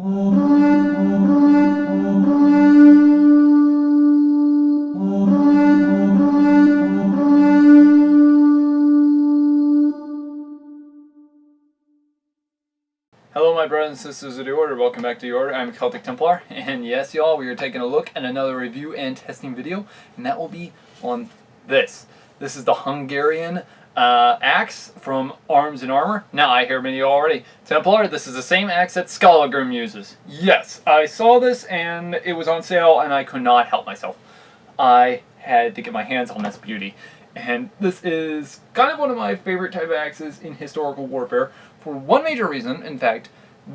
Hello my brothers and sisters of the Order, welcome back to the Order. I'm Celtic Templar, and yes y'all, we are taking a look at another review and testing video, and that will be on this. This is the Hungarian axe from Arms and Armor. Now I hear many of you already, Templar, this is the same axe that Skallagrim uses. Yes, I saw this and it was on sale and I could not help myself. I had to get my hands on this beauty. And this is kind of one of my favorite type of axes in historical warfare for one major reason. In fact,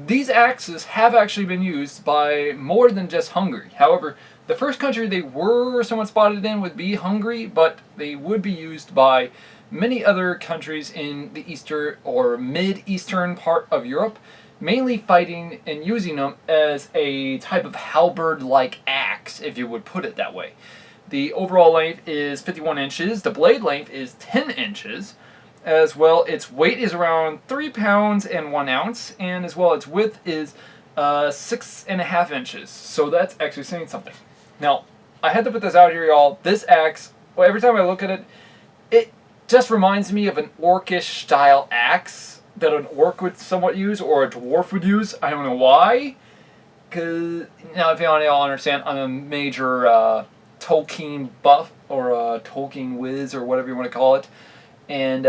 these axes have actually been used by more than just Hungary. However, the first country they were somewhat spotted in would be Hungary, but they would be used by many other countries in the eastern or mid-eastern part of Europe, mainly fighting and using them as a type of halberd-like axe, if you would put it that way. The overall length is 51 inches, the blade length is 10 inches, as well its weight is around 3 pounds and 1 ounce, and as well its width is 6.5 inches, so that's actually saying something. Now, I had to put this out here y'all, this axe, well, every time I look at it, it just reminds me of an orcish style axe that an orc would somewhat use, or a dwarf would use. I don't know why, because, now if y'all understand, I'm a major Tolkien buff, or a Tolkien whiz, or whatever you want to call it, and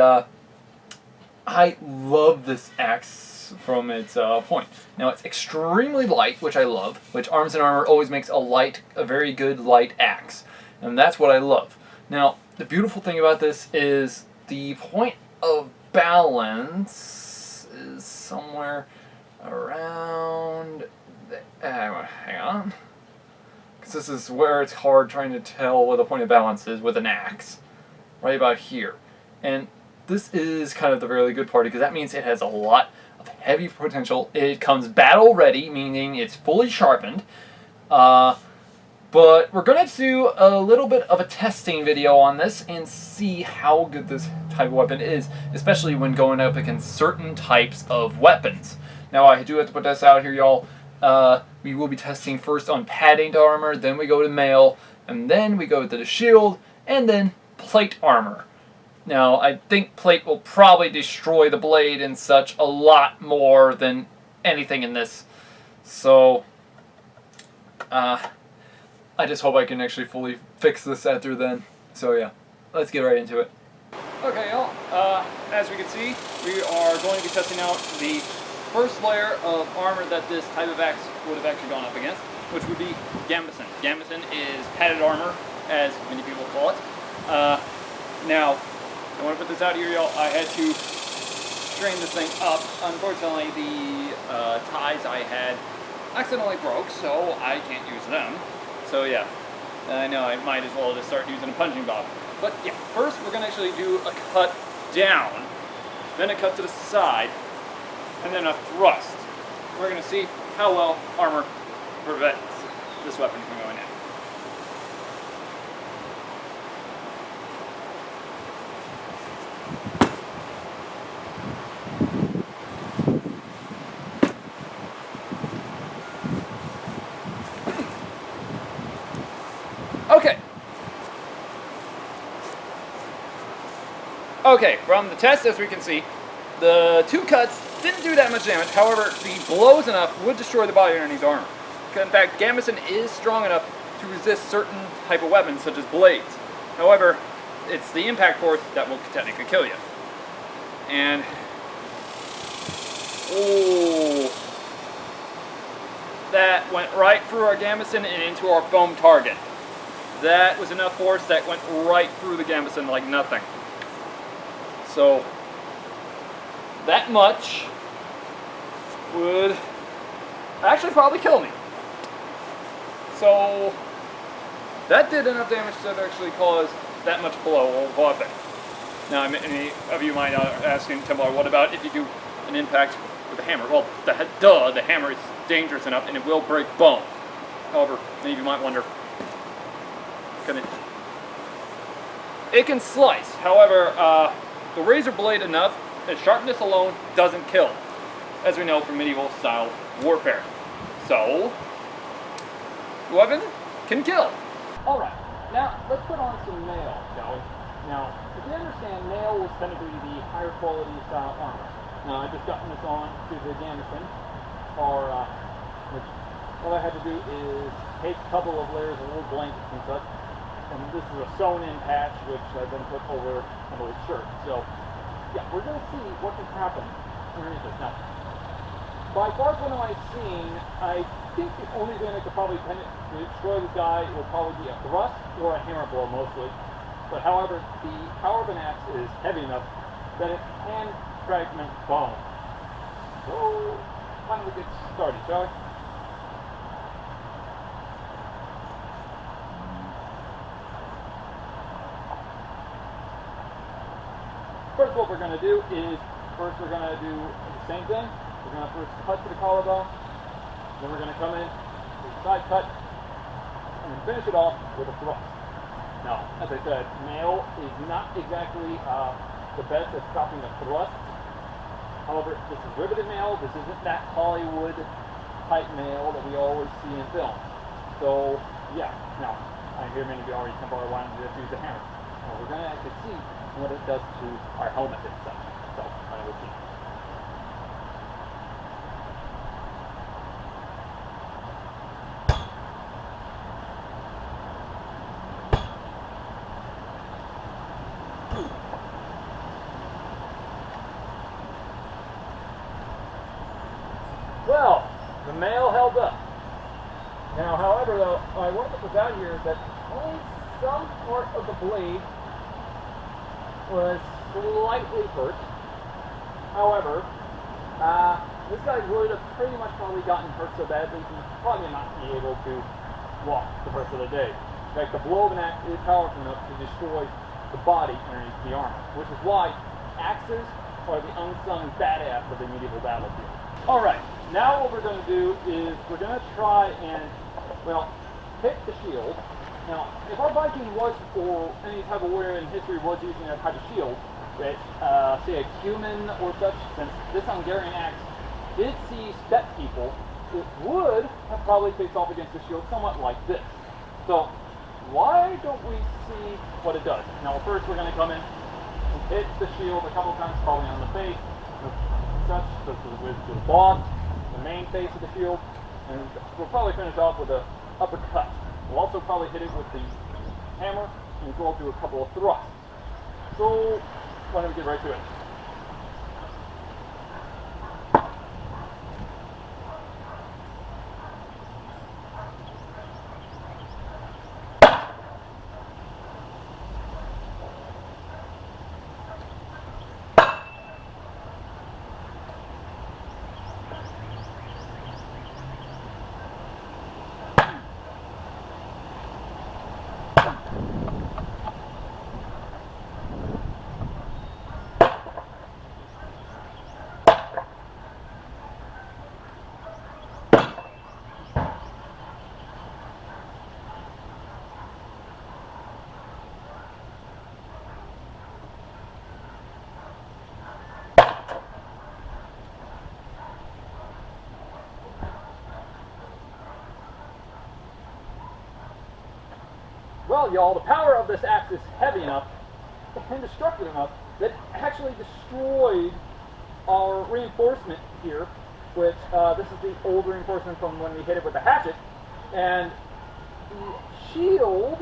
I love this axe from its point. Now it's extremely light, which I love, which Arms and Armor always makes a very good light axe, and that's what I love. Now the beautiful thing about this is the point of balance is somewhere around hang on. This is where it's hard trying to tell where the point of balance is with an axe. Right about here. And this is kind of the really good part, because that means it has a lot of heavy potential. It comes battle ready, meaning it's fully sharpened. But we're going to do a little bit of a testing video on this and see how good this type of weapon is, especially when going up against certain types of weapons. Now I do have to put this out here, y'all. We will be testing first on padding armor, then we go to mail, and then we go to the shield, and then plate armor. Now, I think plate will probably destroy the blade and such a lot more than anything in this. So, I just hope I can actually fully fix this after then. So yeah, let's get right into it. Okay, y'all, as we can see, we are going to be testing out the first layer of armor that this type of axe would have actually gone up against, which would be gambeson. Gambeson is padded armor, as many people call it. Now, I want to put this out here, y'all. I had to strain this thing up. Unfortunately, the ties I had accidentally broke, so I can't use them. So yeah, I know I might as well just start using a punching bob. But yeah, first we're going to actually do a cut down, then a cut to the side, and then a thrust. We're going to see how well armor prevents this weapon from going in. Okay, from the test, as we can see, the two cuts didn't do that much damage. However, the blows enough would destroy the body underneath the armor. In fact, gambeson is strong enough to resist certain type of weapons, such as blades. However, it's the impact force that will technically kill you. And oh, that went right through our gambeson and into our foam target. That was enough force that went right through the gambeson like nothing. So that much would actually probably kill me. So that did enough damage to actually cause that much blow or weapon. Now, many of you might be asking, Templar, what about if you do an impact with a hammer? Well, the hammer is dangerous enough and it will break bone. However, many of you might wonder, it can slice. However, the razor blade enough, sharpness alone doesn't kill, as we know from medieval style warfare. So, weapon can kill. Alright, now let's put on some nail, shall we? Now, if you understand, nail was tended to be the higher quality style armor. Now, I've just gotten this on to the gamison, which all I had to do is take a couple of layers of old blankets and such, and this is a sewn-in patch which I've then put over an old shirt. So, yeah, we're going to see what can happen underneath this. Now, by far from what I've seen, I think the only thing that could probably destroy this guy would probably be a thrust or a hammer blow mostly. But however, the power of an axe is heavy enough that it can fragment bone. So, why don't we get started, shall we? First, what we're going to do is, we're going to do the same thing. We're going to first cut to the collarbone, then we're going to come in, do a side cut, and then finish it off with a thrust. Now, as I said, nail is not exactly the best at stopping the thrust. However, this is riveted nail. This isn't that Hollywood type nail that we always see in film. So, yeah. Now, I hear many of you already why don't we just use the hammer. Now, we're going to actually see what it does to our helmet and such. So, I will see. Well, the nail held up. Now, however, though, I want to put out here that only some part of the blade was slightly hurt. However, this guy would have pretty much probably gotten hurt so badly he'd probably not be able to walk the rest of the day. In fact, the blow of an axe is powerful enough to destroy the body underneath the armor, which is why axes are the unsung badass of the medieval battlefield. Alright, now what we're going to do is we're going to try and, well, hit the shield. Now, if our Viking was, or any type of warrior in history was using a type of shield, which, say a human or such, since this Hungarian axe did see steppe people, it would have probably faced off against the shield somewhat like this. So, why don't we see what it does? Now, first we're going to come in and hit the shield a couple times, probably on the face, such, with the boss, the main face of the shield, and we'll probably finish off with an uppercut. We'll also probably hit it with the hammer and go through a couple of thrusts. So, why don't we get right to it? Well, y'all, the power of this axe is heavy enough and destructive enough that it actually destroyed our reinforcement here, which this is the old reinforcement from when we hit it with the hatchet, and the shield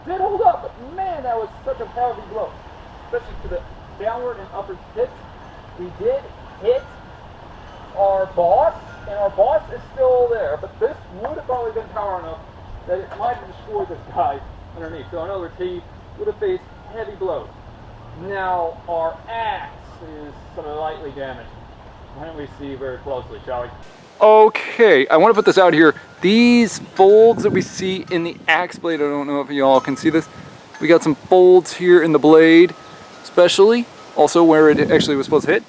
did hold up, but man, that was such a heavy blow, especially to the downward and upward hits. We did hit our boss, and our boss is still there, but this would have probably been power enough that it might have destroyed this guy underneath. So in other words, he would have faced heavy blows. Now our axe is slightly damaged. Why don't we see very closely, shall we? Okay, I want to put this out here. These folds that we see in the axe blade, I don't know if y'all can see this. We got some folds here in the blade, especially, also where it actually was supposed to hit.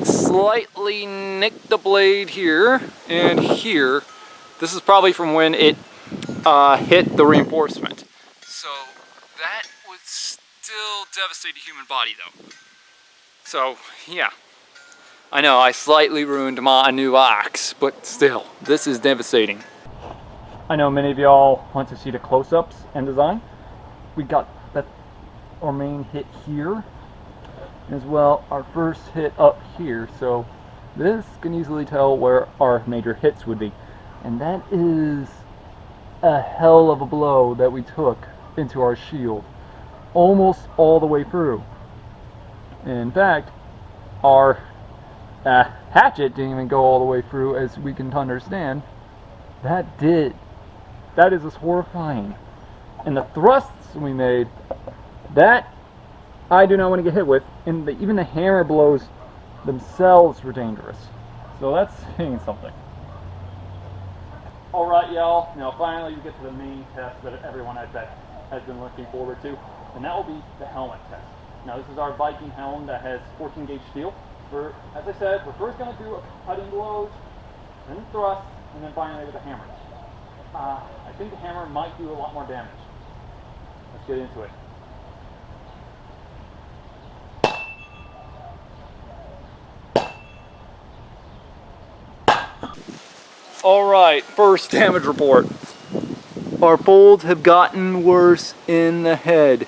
Slightly nicked the blade here and here. This is probably from when it hit the reinforcement. So that would still devastate a human body though. So yeah, I know, I slightly ruined my new axe, but still, this is devastating. I know many of y'all want to see the close-ups and design. We got our main hit here, as well our first hit up here, so this can easily tell where our major hits would be. And that is a hell of a blow that we took into our shield, almost all the way through. In fact, our hatchet didn't even go all the way through, as we can understand. That is just horrifying. And the thrusts we made, that I do not want to get hit with, and even the hammer blows themselves were dangerous. So that's saying something. Alright y'all, now finally we get to the main test that everyone I bet has been looking forward to, and that will be the helmet test. Now this is our Viking helm that has 14 gauge steel. As I said, we're first going to do cutting blows, then thrust, and then finally with the hammer. I think the hammer might do a lot more damage. Let's get into it. Alright, first damage report. Our folds have gotten worse in the head.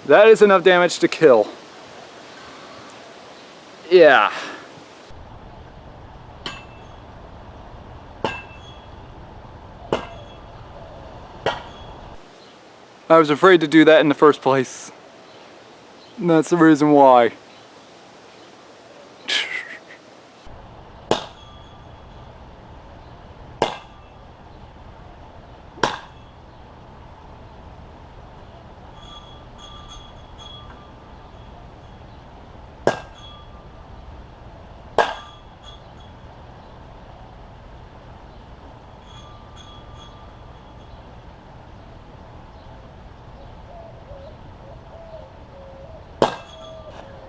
That is enough damage to kill. Yeah. I was afraid to do that in the first place. And that's the reason why.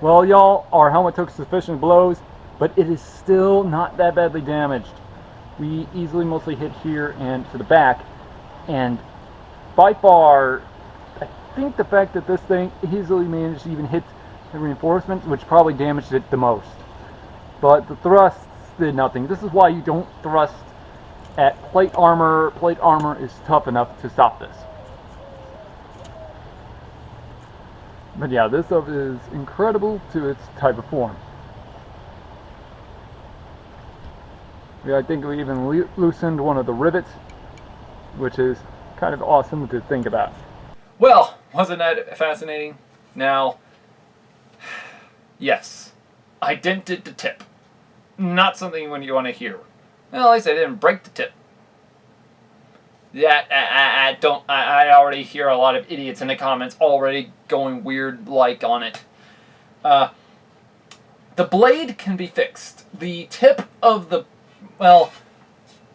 Well, y'all, our helmet took sufficient blows, but it is still not that badly damaged. We easily mostly hit here and to the back, and by far, I think the fact that this thing easily managed to even hit the reinforcements, which probably damaged it the most. But the thrusts did nothing. This is why you don't thrust at plate armor. Plate armor is tough enough to stop this. But yeah, this stuff is incredible to its type of form. Yeah, I think we even loosened one of the rivets, which is kind of awesome to think about. Well, wasn't that fascinating? Now, yes, I dented the tip. Not something you want to hear. Well, at least I didn't break the tip. Yeah, I already hear a lot of idiots in the comments already going weird like on it. The blade can be fixed. The tip of the, well,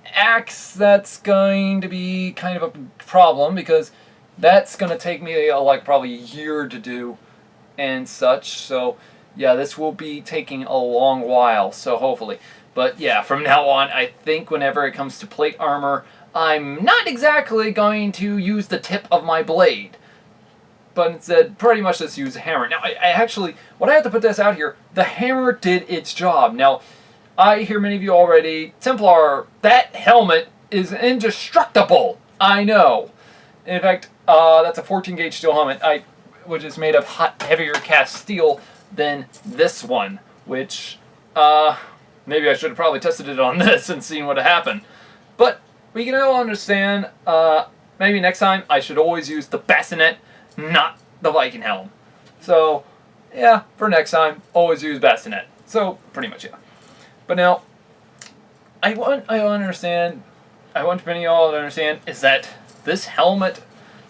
axe, that's going to be kind of a problem because that's going to take me like probably a year to do and such. So yeah, this will be taking a long while, so hopefully. But yeah, from now on, I think whenever it comes to plate armor, I'm not exactly going to use the tip of my blade, but instead pretty much just use a hammer. Now, I actually, when I have to put this out here, the hammer did its job. Now, I hear many of you already, Templar, that helmet is indestructible. I know. In fact, that's a 14 gauge steel helmet, which is made of heavier cast steel than this one, which, maybe I should have probably tested it on this and seen what happened. But we can all understand, maybe next time I should always use the bassinet, not the Viking helm. So, yeah, for next time, always use bassinet. So, pretty much, yeah. But now, I want many of y'all to understand is that this helmet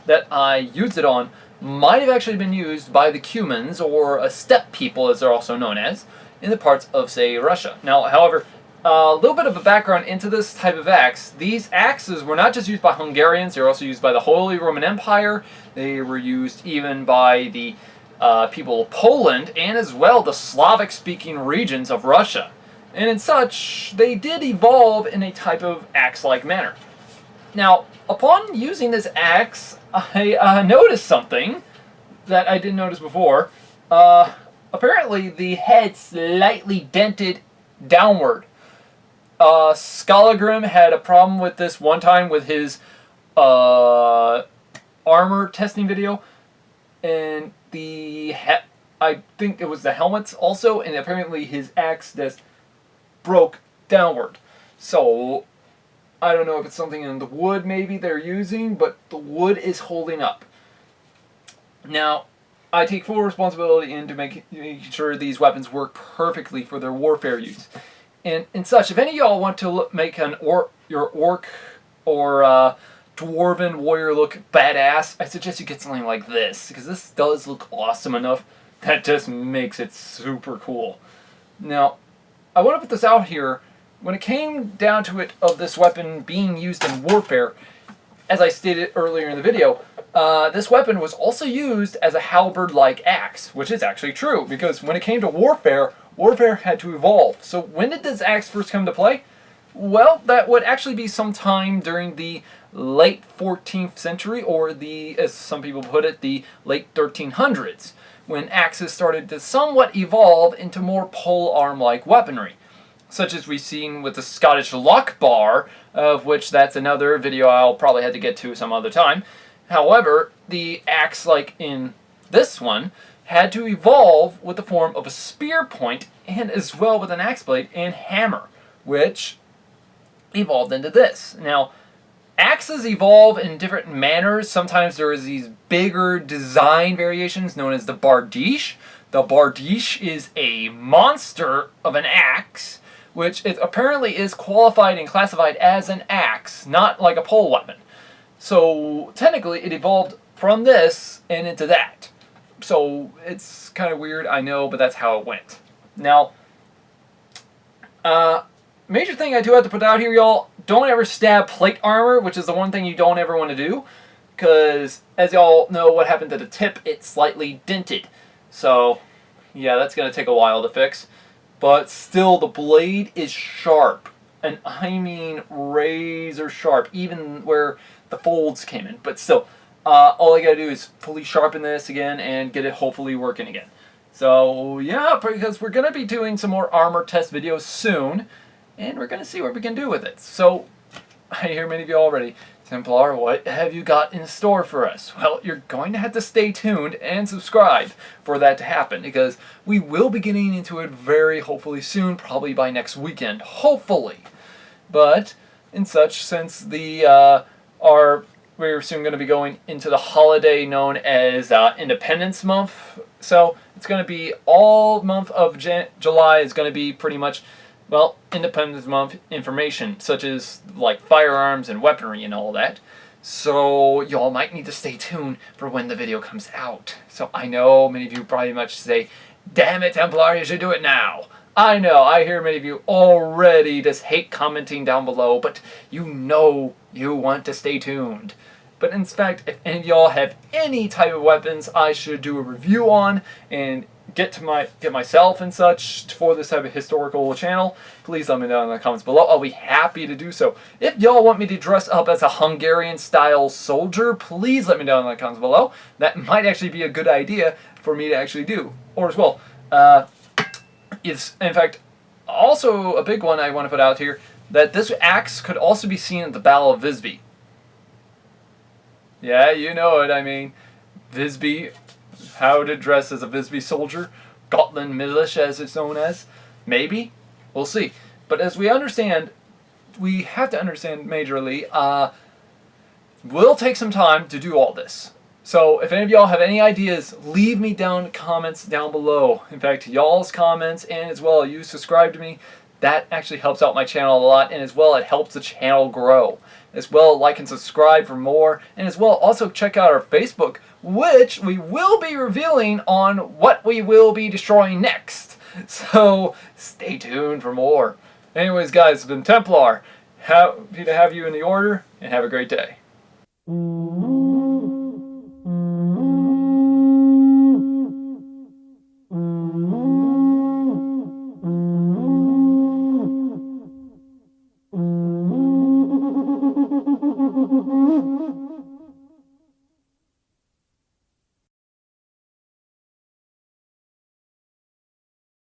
that I used it on might have actually been used by the Cumans, or steppe people as they're also known as, in the parts of, say, Russia. Now, however, a little bit of a background into this type of axe. These axes were not just used by Hungarians, they were also used by the Holy Roman Empire. They were used even by the people of Poland, and as well the Slavic-speaking regions of Russia. And in such, they did evolve in a type of axe-like manner. Now, upon using this axe, I noticed something that I didn't notice before. apparently the head slightly dented downward. Skallagrim had a problem with this one time with his armor testing video, and I think it was the helmets also, and apparently his axe just broke downward. So I don't know if it's something in the wood maybe they're using, but the wood is holding up. Now, I take full responsibility into making sure these weapons work perfectly for their warfare use. And such, if any of y'all want to make your orc or dwarven warrior look badass, I suggest you get something like this, because this does look awesome enough that just makes it super cool. Now, I want to put this out here. When it came down to it of this weapon being used in warfare, as I stated earlier in the video, this weapon was also used as a halberd-like axe, which is actually true, because when it came to warfare, warfare had to evolve. So when did this axe first come to play? Well, that would actually be sometime during the late 14th century, or as some people put it, the late 1300s, when axes started to somewhat evolve into more polearm-like weaponry, such as we've seen with the Scottish lock bar, of which that's another video I'll probably have to get to some other time. However, the axe, like in this one, had to evolve with the form of a spear point, and as well with an axe blade and hammer, which evolved into this. Now, axes evolve in different manners. Sometimes there is these bigger design variations known as the bardiche. The bardiche is a monster of an axe, which apparently is qualified and classified as an axe, not like a pole weapon. So technically it evolved from this and into that. So it's kind of weird, I know, but that's how it went. Now, major thing I do have to put out here, y'all, don't ever stab plate armor, which is the one thing you don't ever want to do, because as y'all know what happened to the tip, it's slightly dented. So yeah, that's going to take a while to fix. But still, the blade is sharp. And I mean razor sharp, even where the folds came in. But still, all I gotta do is fully sharpen this again and get it hopefully working again. So yeah, because we're gonna be doing some more armor test videos soon, and we're gonna see what we can do with it. So I hear many of you already, Templar, what have you got in store for us? Well, you're going to have to stay tuned and subscribe for that to happen, because we will be getting into it very hopefully soon, probably by next weekend, hopefully. But in such, since we're soon going to be going into the holiday known as Independence Month, so it's going to be all month of July is going to be pretty much, well, Independence Month information, such as like firearms and weaponry and all that. So y'all might need to stay tuned for when the video comes out. So I know many of you probably much say, damn it, Templar, you should do it now. I know, I hear many of you already just hate commenting down below, but you know you want to stay tuned. But in fact, if any of y'all have any type of weapons I should do a review on and get myself and such for this type of historical channel, please let me know in the comments below. I'll be happy to do so. If y'all want me to dress up as a Hungarian style soldier, please let me know in the comments below. That might actually be a good idea for me to actually do. Or as well, it's in fact also a big one I want to put out here, that this axe could also be seen at the Battle of Visby. Yeah, you know it, I mean, Visby, how to dress as a Visby soldier, Gotland Militia as it's known as, maybe, we'll see. But as we understand, we have to understand majorly, we'll take some time to do all this. So if any of y'all have any ideas, leave me down comments down below. In fact, y'all's comments, and as well, you subscribe to me, that actually helps out my channel a lot, and as well, it helps the channel grow. As well, like and subscribe for more, and as well, also check out our Facebook, which we will be revealing on what we will be destroying next. So stay tuned for more. Anyways, guys, it's been Templar. Happy to have you in the order, and have a great day.